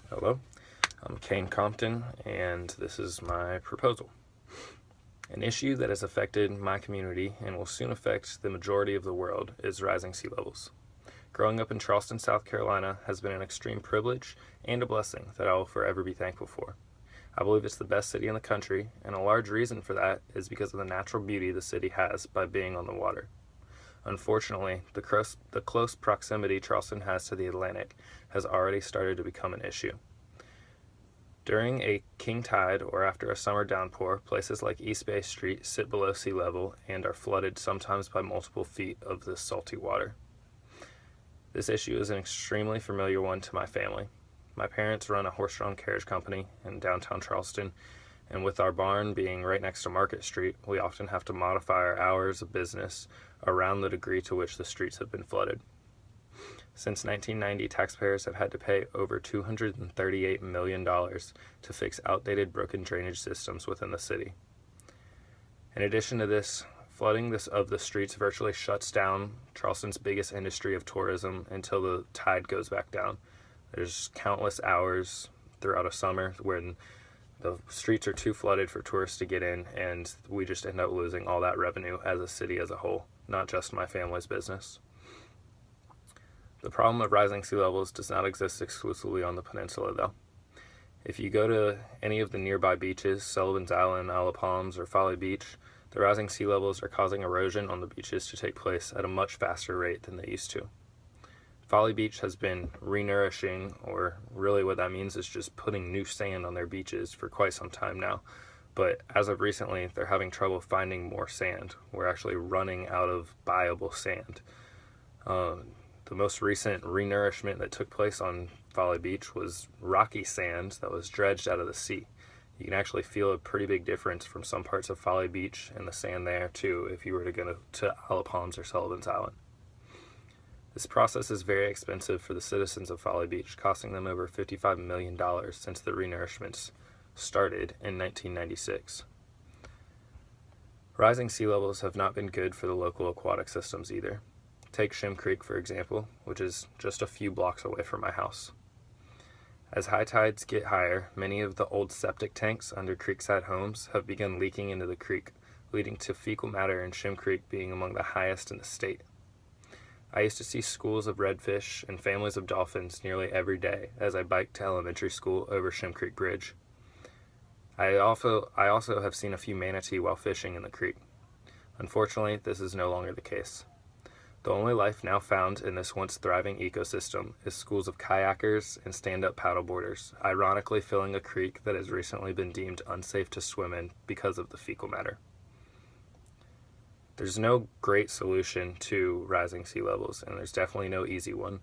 Hello, I'm Kane Compton, and this is my proposal. An issue that has affected my community and will soon affect the majority of the world is rising sea levels. Growing up in Charleston, South Carolina has been an extreme privilege and a blessing that I will forever be thankful for. I believe it's the best city in the country, and a large reason for that is because of the natural beauty the city has by being on the water. Unfortunately, the close proximity Charleston has to the Atlantic has already started to become an issue. During a king tide or after a summer downpour, places like East Bay Street sit below sea level and are flooded sometimes by multiple feet of this salty water. This issue is an extremely familiar one to my family. My parents run a horse-drawn carriage company in downtown Charleston, and with our barn being right next to Market Street, we often have to modify our hours of business around the degree to which the streets have been flooded. Since 1990, taxpayers have had to pay over $238 million to fix outdated broken drainage systems within the city. In addition to this, flooding of the streets virtually shuts down Charleston's biggest industry of tourism until the tide goes back down. There's countless hours throughout a summer when the streets are too flooded for tourists to get in, and we just end up losing all that revenue as a city as a whole, not just my family's business. The problem of rising sea levels does not exist exclusively on the peninsula, though. If you go to any of the nearby beaches, Sullivan's Island, Isle of Palms, or Folly Beach, the rising sea levels are causing erosion on the beaches to take place at a much faster rate than they used to. Folly Beach has been renourishing, or really what that means is just putting new sand on their beaches for quite some time now. But as of recently, they're having trouble finding more sand. We're actually running out of viable sand. The most recent renourishment that took place on Folly Beach was rocky sand that was dredged out of the sea. You can actually feel a pretty big difference from some parts of Folly Beach and the sand there too if you were to go to Isle of Palms or Sullivan's Island. This process is very expensive for the citizens of Folly Beach, costing them over $55 million since the renourishments started in 1996. Rising sea levels have not been good for the local aquatic systems either. Take Shim Creek, for example, which is just a few blocks away from my house. As high tides get higher, many of the old septic tanks under creekside homes have begun leaking into the creek, leading to fecal matter in Shim Creek being among the highest in the state. I used to see schools of redfish and families of dolphins nearly every day as I biked to elementary school over Shim Creek Bridge. I also have seen a few manatee while fishing in the creek. Unfortunately, this is no longer the case. The only life now found in this once thriving ecosystem is schools of kayakers and stand-up paddleboarders, ironically filling a creek that has recently been deemed unsafe to swim in because of the fecal matter. There's no great solution to rising sea levels, and there's definitely no easy one.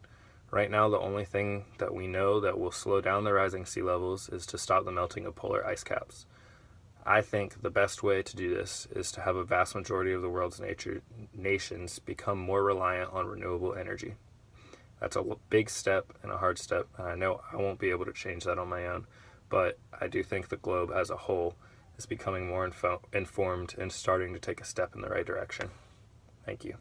Right now, the only thing that we know that will slow down the rising sea levels is to stop the melting of polar ice caps. I think the best way to do this is to have a vast majority of the world's nations become more reliant on renewable energy. That's a big step and a hard step, and I know I won't be able to change that on my own, but I do think the globe as a whole is becoming more informed and starting to take a step in the right direction. Thank you.